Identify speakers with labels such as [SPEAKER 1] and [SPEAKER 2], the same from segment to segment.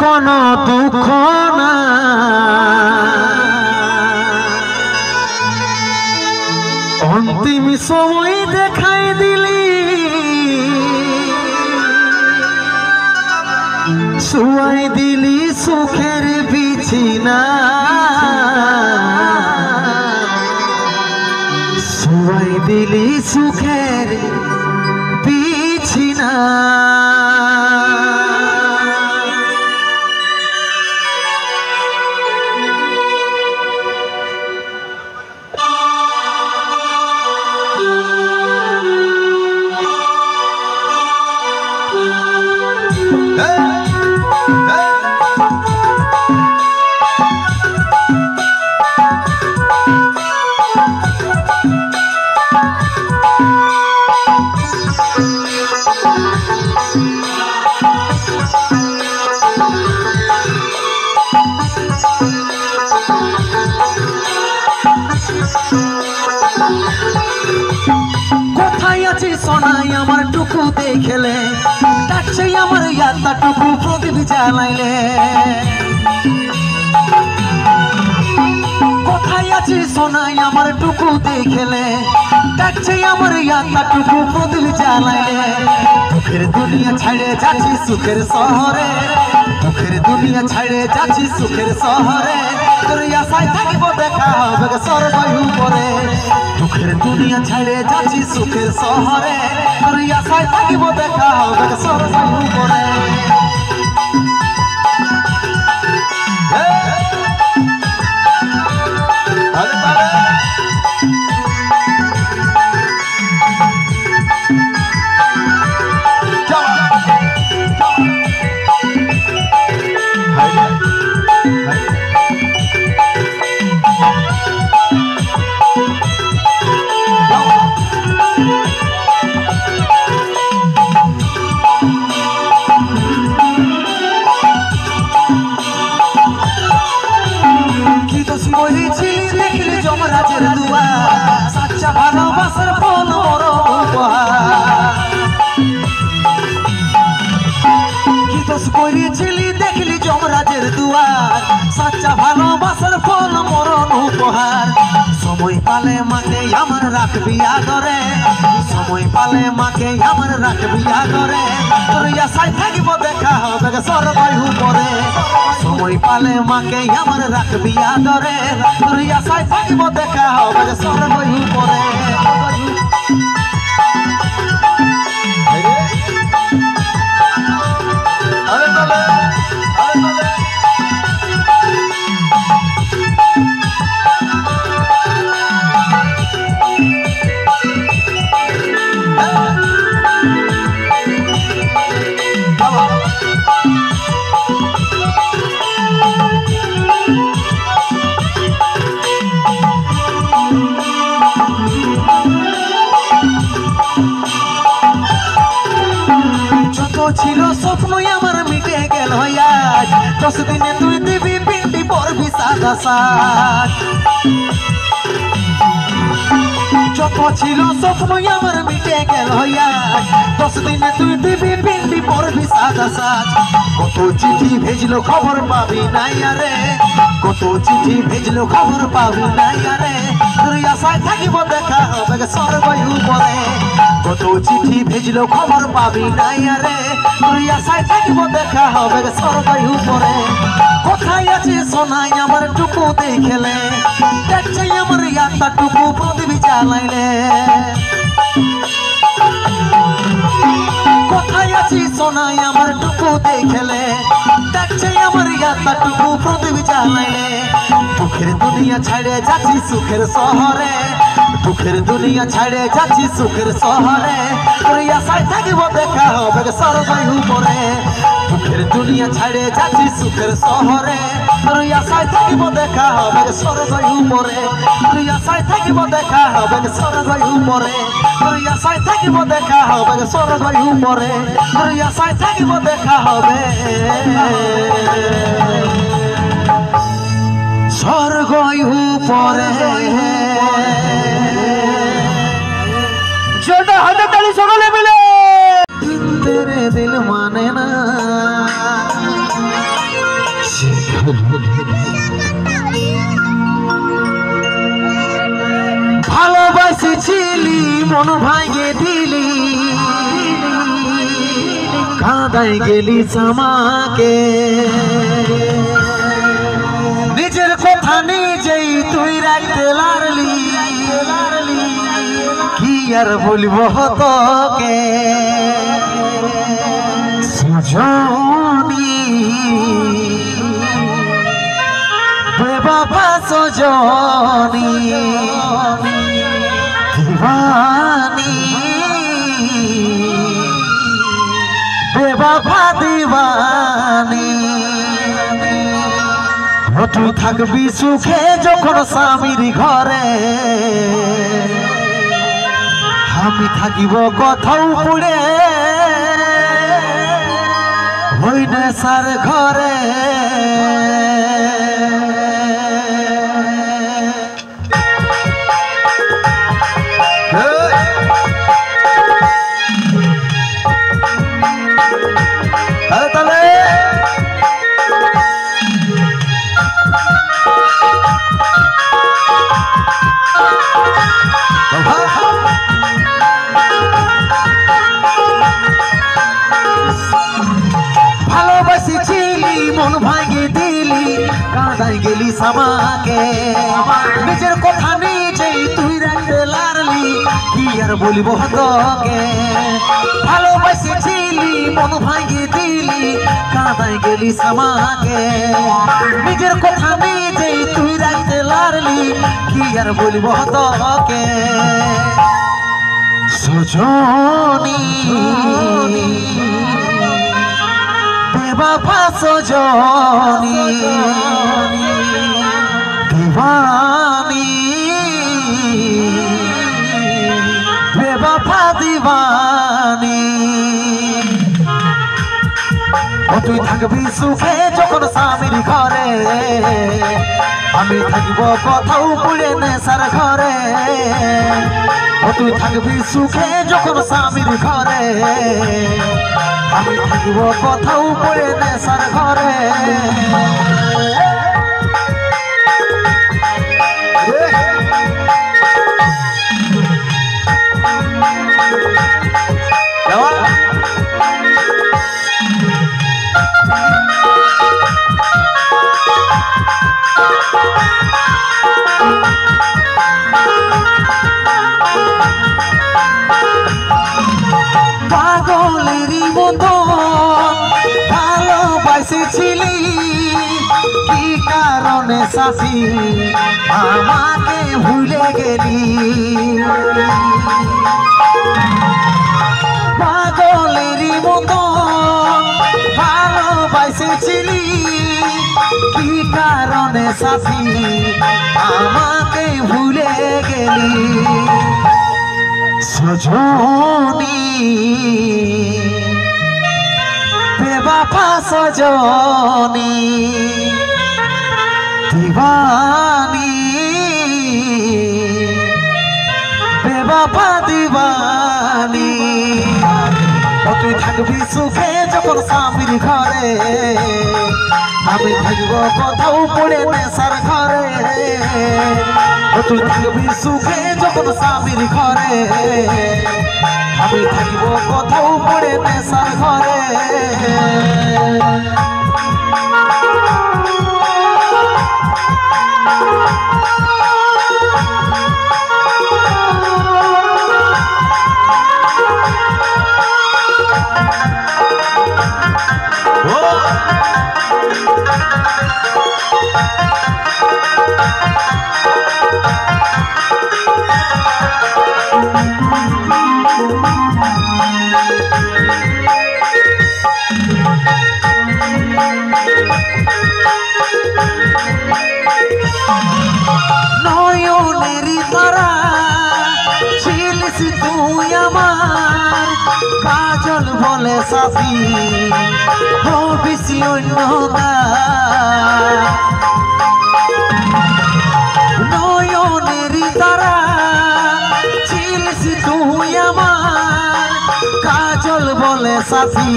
[SPEAKER 1] কোনো দুঃখ না অন্তিম সময় দেখাই দিলি শুয়াই দিলি সুখের বিছানা শুয়াই দিলি সুখের বিছানা কোথায় আছি সোনাই আমার টুকু দেখলে ডাকছে আমার ইয়াদটা টুকু প্রদীপ জ্বালাইলে কোথায় আছি সোনাই আমার টুকু দেখলে ডাকছে আমার ইয়াদটা টুকু প্রদীপ জ্বালাইলে দুঃখের দুনিয়া ছাড়ে যাচ্ছি সুখের শহরে দুঃখের দুনিয়া ছাড়ে যাচ্ছি সুখের শহরে তোর আশায় থাকিব দেখা হবে সর্বায়ু পরে দুঃখের দুনিয়া ছাড়ে যাচ্ছি সুখের শহরে তোর আশায় থাকিব দেখা হবে সর্বায়ু পরে দেখলি যমরাজের দুয়ার সাচ্চা ভালোবাসার ফল বড় উপহার কি দোষ করেছিলি দেখলি যমরাজের দুয়ার সাচ্চা ভালোবাসার ফল মরণ উপহার সময় পালে মাকে আমার রাখবি আদরে সময় পালে মাকে আমার রাখবি আদরে তোর আশায় থাকিব দেখা হবে সর্বায়ু পরে সময় পালে মাকে আমার রাখবি আদরে তোর আশায় থাকিব দেখা হবে সর্বায়ু পরে ছিল স্বপ্ন আমার মিটে গেল আজ 10 দিনে তুই দিবি পিন্ডি পরবি সাদা সাজ যত ছিল স্বপ্ন আমার মিটে গেল আজ 10 দিনে তুই দিবি পিন্ডি পরবি সাদা সাজ কত চিঠি ভেজলো খবর পাবি নাই আরে কত চিঠি ভেজলো খবর পাবি নাই আরে তোর আশায় থাকিব দেখা হবে সর্বায়ু পরে কত চিঠি ভেজলো খবর পাবি নাই আরে তোর আশায় থাকিব দেখা হবে সর্বায়ু পরে কোথায় আছে সোনাই আমার টুকু দেখলে দেখছে আমার ইয়াদটা টুকু প্রদীপ জ্বালাইলে কোথায় আছি সোনাই আমার টুকু দেখলে দেখছে আমার ইয়াদটা টুকু প্রদীপ জ্বালাইলে দুঃখের দুনিয়া ছাড়ে যাচ্ছি সুখের শহরে দুঃখের দুনিয়া ছাড়ে যাচ্ছি সুখের শহরে তোর আশায় থাকিব দেখা হবে সর্বায়ু পরে দুঃখের দুনিয়া ছাড়ে যাচ্ছি সুখের শহরে তোর আশায় থাকিব দেখা হবে সর্বায়ু পরে তোর আশায় থাকিব দেখা হবে সর্বায়ু পরে তোর আশায় থাকিব দেখা হবে সর্বায়ু পরে তোর আশায় থাকিব দেখা হবে স্বর্গয়ু পরে জোরদার হাতে তালি সকলে মিলে তেরে দিল মানে না ভালোবাসেছিলি মন ভাঙে দিলি কাঁদাই গেলি আমাকে নিজের কথা নিজেই তুই রাখতে লাগলি কি আর বলবো তোকে সজনী বেবাবা সজনী দিবানী বেবাবা দিবানী তুই থাকবি সুখে যখন স্বামীর ঘরে আমি থাকিব কোথাও পড়ে ওই নেশার ঘরে ভালোবাসেছিলি মন ভাঙে দিলি কাঁদাই গেলি আমাকে নিজের কথা নিজেই তুই রাখতে লাগলি কি আর বলবো তোকে ভালোবাসেছিলি মন ভাঙে দিলি কাঁদাই গেলি আমাকে নিজের কথা নিজেই তুই রাখতে লাগলি কি আর বলবো তোকে সজনী বেবাবা সজনী দিবানী বেবাবা দিবানী তুই থাকবি সুখে যখন স্বামীর ঘরে আমি থাকব কোথাও পড়ে নেশার ঘরে তুই থাকবি সুখে যখন স্বামীর ঘরে আমি থাকব কোথাও পড়ে নেশার ঘরে পাগলেরই মতো ভালোবাসেছিলি কি কারণে সাথী আমাকে ভুলে গেলি পাগলেরই মতো ভালোবাসেছিলি কি কারণে সাথী আমাকে ভুলে গেলি সজনী বেবাবা সজনী দিবানী বেবাবা দিবানী তুই থাকবি সুখে যখন স্বামীর ঘরে আমি থাকব কোথাও পড়ে নেশার ঘরে তুই থাকবি সুখে যখন স্বামীর ঘরে আমি থাকব কোথাও পড়ে নেশার ঘরে নয়নেরই তারা ছিলিস তুই আমার কাজল বলে সাথী হবিস অন্য নয়নেরই তারা ছিলিস তুই আমার কাজল বলে সাথী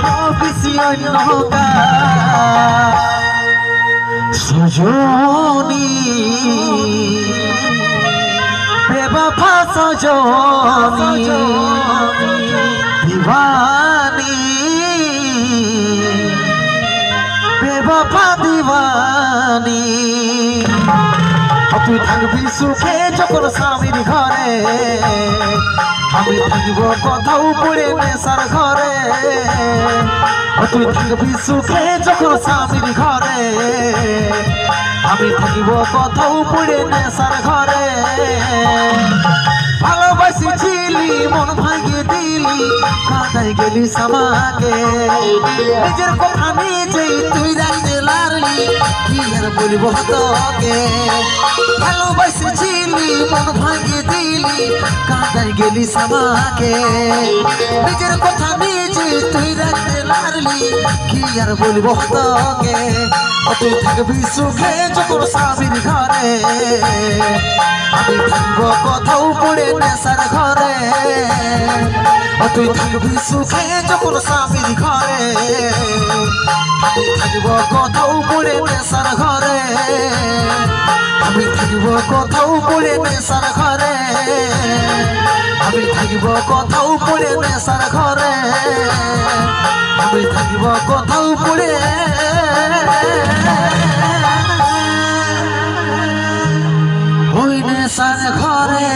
[SPEAKER 1] হবিস অন্যকা সজনী বেবফা সজনী দিবানী বেবফা দিবানী তুই থাকবি সুখে যখন স্বামীর ঘরে আমি থাকিব কোথাও পড়ে নেশার ঘরে তুই থাকবি সুখে যখন স্বামীর ঘরে আমি থাকিব কোথাও পড়ে নেশার ঘরে ভালোবাসিছিলি মন ভাঙিয়ে দিলি কাঁদাই গেলি আমাকে নিজের কথা নিজেই তুই রাখতে লারলি কি আর বলবো তোকে ভালোবাসিছিলি মন ভাঙিয়ে দিলি কাঁদাই গেলি আমাকে নিজের কথা নিজেই তুই রাখতে লারলি কি আর বলবো তোকে তুই থাকবি সুখে যখন স্বামীর ঘরে আমি থাকবো কোথাও পড়ে নেশার ঘরে তুই থাকবি সুখে যখন স্বামীর ঘরে আমি থাকবো কোথাও পড়ে নেশার ঘরে আমি থাকবো কোথাও পড়ে নেশার ঘরে আমি থাকবো কোথাও পড়ে নেশার ঘরে আমি থাকবো কোথাও পড়ে ওই নেশার ঘরে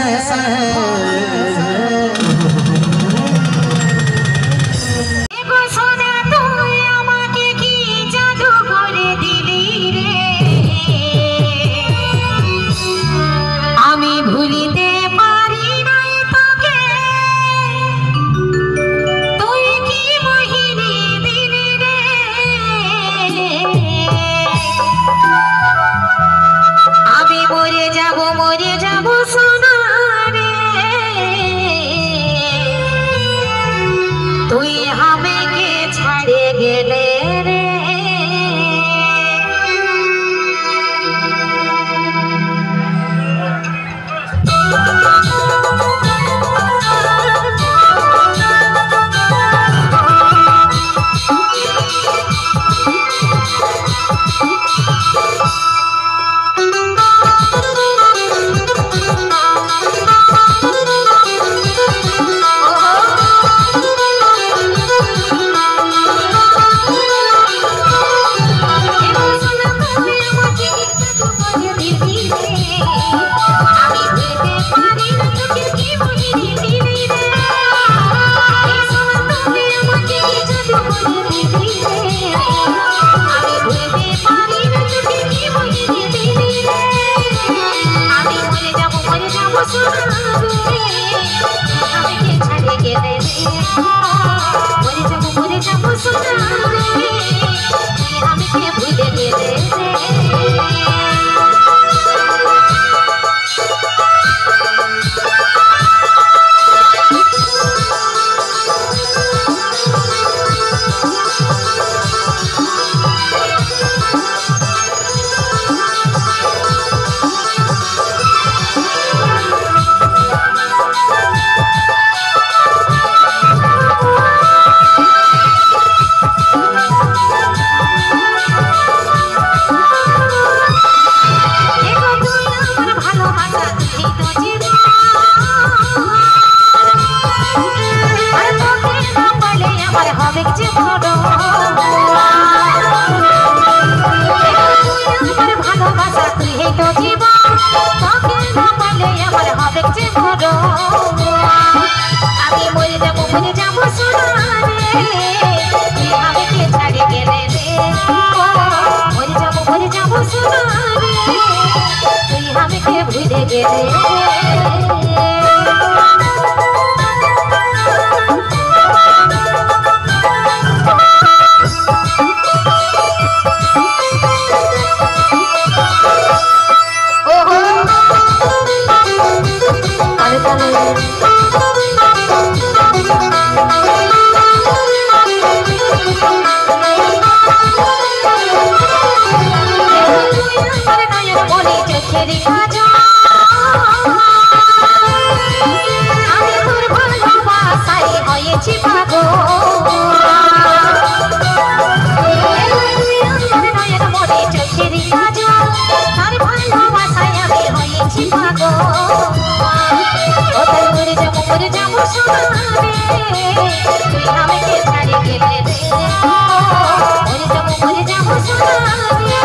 [SPEAKER 2] তুই আমাকে ছাড়ে গেলে রে যাবো সোনা রে তুই আমাকে ছাড়ে গেলে রে মরে যাবো সোনা রে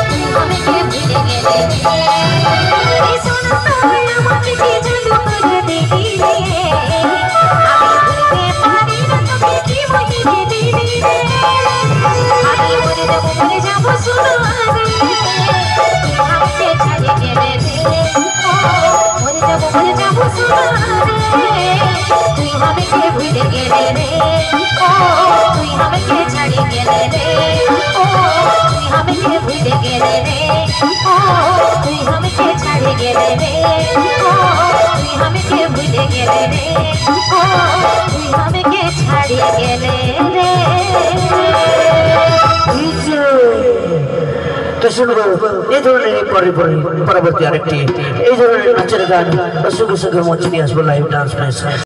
[SPEAKER 2] তুই আমাকে ভুলে গেলে রে এই সোনা তুই আমাকে কি জাদু করে দিলি রে আমি ভুলতে পারি না তোকে কি মহিমে দিলি রে আমি মরে যাবো সোনা রে তুই আমাকে ছাড়ে গেলে রে মরে যাবো সোনা রে তুই আমাকে ভুলে গেলে রে তুই আমাকে ছাড়ে গেলে রে তুই আমাকে ভুলে গেলে রে তুই আমাকে ছাড়ে গেলে রে তুই আমাকে ভুলে গেলে রে তুই আমাকে ছাড়ে গেলে রে
[SPEAKER 3] তো শুনবো এই ধরনের পরবর্তী আরেকটি এই ধরনের নাচের গান সুখে সুখে মঞ্চে নিয়ে আসবো লাইভ ডান্স